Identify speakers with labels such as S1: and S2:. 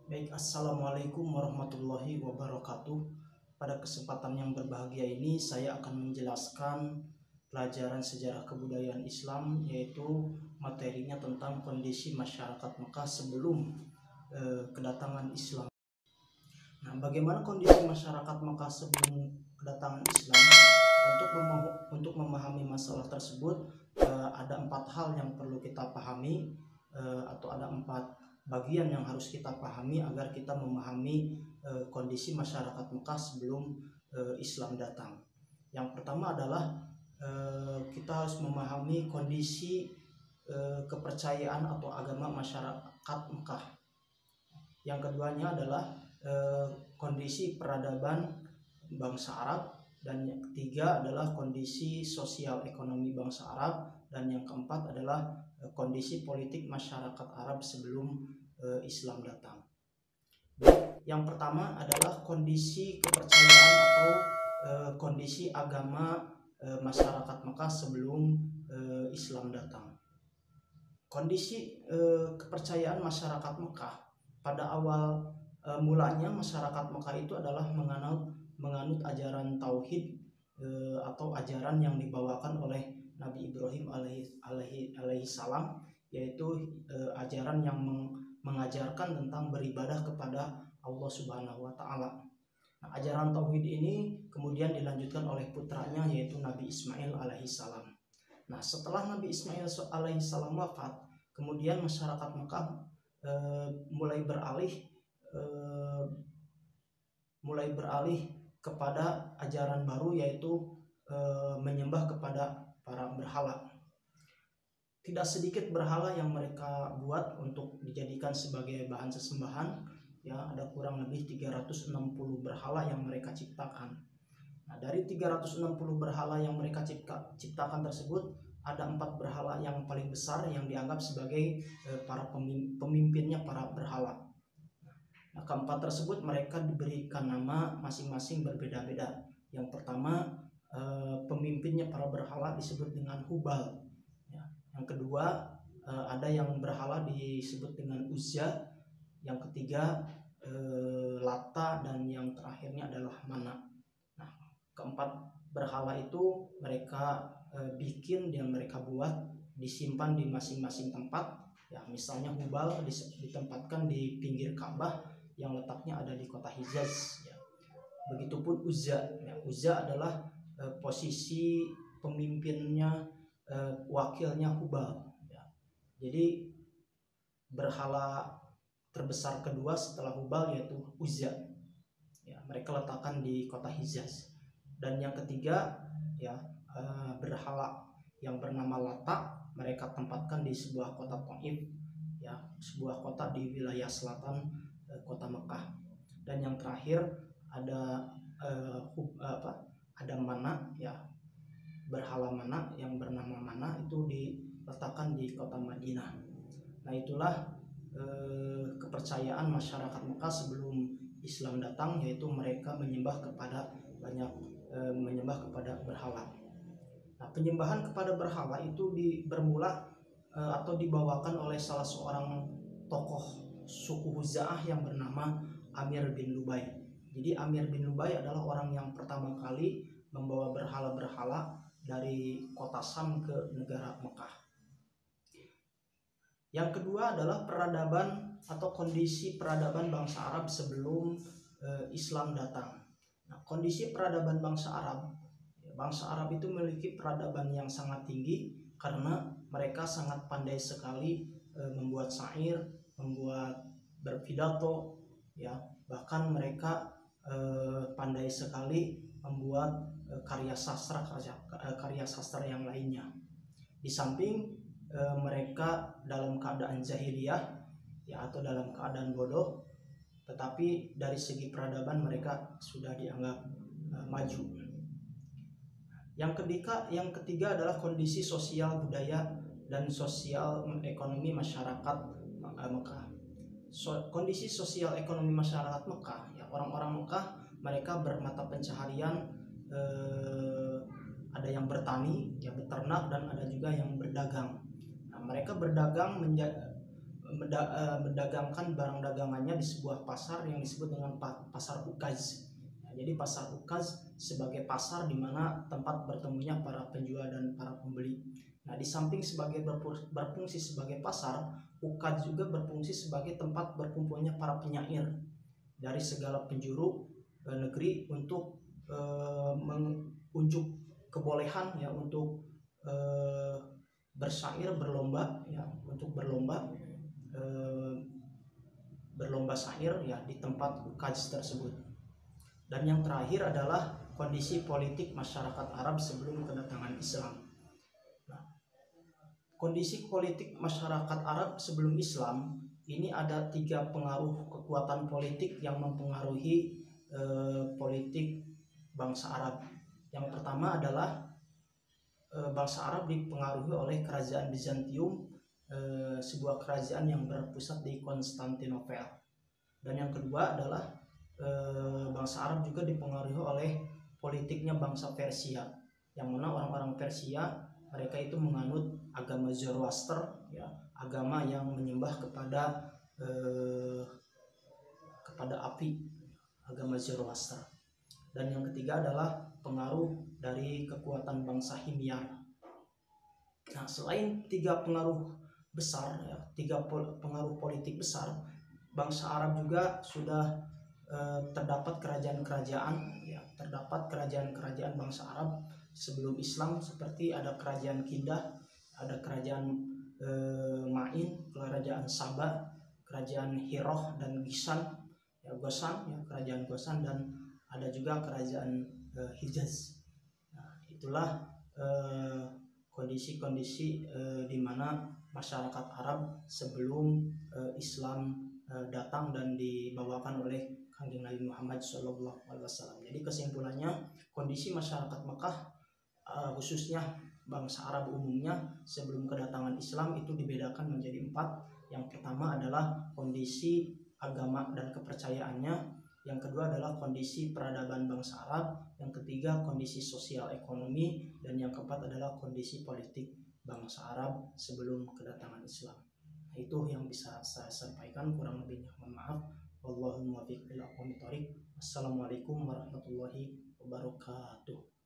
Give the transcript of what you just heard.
S1: Baik, Assalamualaikum warahmatullahi wabarakatuh. Pada kesempatan yang berbahagia ini, saya akan menjelaskan pelajaran sejarah kebudayaan Islam, yaitu materinya tentang kondisi masyarakat Mekah sebelum kedatangan Islam. Nah, bagaimana kondisi masyarakat Mekah sebelum kedatangan Islam? Untuk memahami masalah tersebut, ada 4 hal yang perlu kita pahami, atau ada 4 bagian yang harus kita pahami agar kita memahami kondisi masyarakat Mekah sebelum Islam datang. Yang pertama adalah kita harus memahami kondisi kepercayaan atau agama masyarakat Mekah. Yang keduanya adalah kondisi peradaban bangsa Arab, dan yang ketiga adalah kondisi sosial ekonomi bangsa Arab, dan yang keempat adalah kondisi politik masyarakat Arab sebelum Islam datang. Yang pertama adalah kondisi kepercayaan atau kondisi agama masyarakat Mekah sebelum Islam datang. Kondisi kepercayaan masyarakat Mekah pada awal mulanya, masyarakat Mekah itu adalah menganut ajaran tauhid atau ajaran yang dibawakan oleh Nabi Ibrahim alaihi salam, yaitu ajaran yang mengajarkan tentang beribadah kepada Allah Subhanahu wa taala. Nah, ajaran tauhid ini kemudian dilanjutkan oleh putranya, yaitu Nabi Ismail alaihi salam. Nah, setelah Nabi Ismail alaihi salam wafat, kemudian masyarakat Mekah mulai beralih kepada ajaran baru, yaitu menyembah kepada para berhala. Tidak sedikit berhala yang mereka buat untuk dijadikan sebagai bahan sesembahan. Ya, ada kurang lebih 360 berhala yang mereka ciptakan. Nah, dari 360 berhala yang mereka ciptakan tersebut, ada 4 berhala yang paling besar yang dianggap sebagai para pemimpinnya para berhala. Nah, keempat tersebut mereka diberikan nama masing-masing berbeda-beda. Yang pertama, pemimpinnya para berhala disebut dengan Hubal. Ya. Yang kedua, ada yang berhala disebut dengan Uzza. Yang ketiga, Lata, dan yang terakhirnya adalah Mana. Nah, keempat berhala itu mereka bikin dan mereka buat, disimpan di masing-masing tempat. Ya, misalnya Hubal ditempatkan di pinggir Ka'bah yang letaknya ada di kota Hijaz. Ya. Begitupun Uzza. Ya, Uzza adalah posisi pemimpinnya, wakilnya Hubal. Ya. Jadi berhala terbesar kedua setelah Hubal yaitu Uzza. Ya, mereka letakkan di kota Hijaz. Dan yang ketiga, ya, berhala yang bernama Lata mereka tempatkan di sebuah kota Taif, ya, sebuah kota di wilayah selatan kota Mekah. Dan yang terakhir ada ada Mana, ya, berhala Mana yang bernama Mana itu diletakkan di kota Madinah. Nah, itulah kepercayaan masyarakat Mekah sebelum Islam datang, yaitu mereka menyembah kepada berhala. Nah, penyembahan kepada berhala itu bermula atau dibawakan oleh salah seorang tokoh suku Huza'ah yang bernama Amir bin Lubai. Jadi Amir bin Lubai adalah orang yang pertama kali membawa berhala-berhala dari kota Sam ke negara Mekah. Yang kedua adalah peradaban atau kondisi peradaban bangsa Arab sebelum Islam datang. Nah, kondisi peradaban bangsa Arab itu memiliki peradaban yang sangat tinggi karena mereka sangat pandai sekali membuat syair, membuat berpidato, ya, bahkan mereka pandai sekali membuat karya sastra yang lainnya. Di samping mereka dalam keadaan jahiliyah, ya, atau dalam keadaan bodoh, tetapi dari segi peradaban mereka sudah dianggap maju. Yang ketiga adalah kondisi sosial budaya dan sosial ekonomi masyarakat Mekah. Kondisi sosial ekonomi masyarakat Mekah, ya, orang-orang Mekah mereka bermata pencaharian, ada yang bertani, ya, beternak, dan ada juga yang berdagang. Nah, mereka berdagang mendagangkan barang dagangannya di sebuah pasar yang disebut dengan pasar ukaz. Nah, jadi pasar ukaz sebagai pasar di mana tempat bertemunya para penjual dan para pembeli. Nah, di samping sebagai berfungsi sebagai pasar, ukaz juga berfungsi sebagai tempat berkumpulnya para penyair dari segala penjuru negeri untuk mengunjuk kebolehan ya untuk bersyair, berlomba ya, untuk berlomba syair ya di tempat ukaz tersebut. Dan yang terakhir adalah kondisi politik masyarakat Arab sebelum kedatangan Islam. Nah, kondisi politik masyarakat Arab sebelum Islam ini ada 3 pengaruh kekuatan politik yang mempengaruhi politik bangsa Arab. Yang pertama adalah bangsa Arab dipengaruhi oleh kerajaan Bizantium, sebuah kerajaan yang berpusat di Konstantinopel. Dan yang kedua adalah bangsa Arab juga dipengaruhi oleh politiknya bangsa Persia, yang mana orang-orang Persia mereka itu menganut agama Zoroaster ya, agama yang menyembah kepada api, agama Zoroaster. Dan yang ketiga adalah pengaruh dari kekuatan bangsa Himyar. Nah, selain 3 pengaruh besar ya, 3 pengaruh politik besar, bangsa Arab juga sudah terdapat kerajaan-kerajaan ya, terdapat kerajaan-kerajaan bangsa Arab sebelum Islam, seperti ada kerajaan Kindah, ada kerajaan Ma'in, kerajaan Saba, kerajaan Hiroh dan Gisan ya, kerajaan Gosan, dan ada juga kerajaan Hijaz. Nah, itulah kondisi-kondisi di mana masyarakat Arab sebelum Islam datang dan dibawakan oleh Kanjeng Nabi Muhammad SAW. Jadi kesimpulannya, kondisi masyarakat Mekah khususnya bangsa Arab umumnya sebelum kedatangan Islam itu dibedakan menjadi 4. Yang pertama adalah kondisi agama dan kepercayaannya, yang kedua adalah kondisi peradaban bangsa Arab, yang ketiga kondisi sosial ekonomi, dan yang keempat adalah kondisi politik bangsa Arab sebelum kedatangan Islam. Nah, itu yang bisa saya sampaikan, kurang lebihnya mohon maaf. Wallahul muwaffiq ila aqwamit thoriq. Assalamualaikum warahmatullahi wabarakatuh.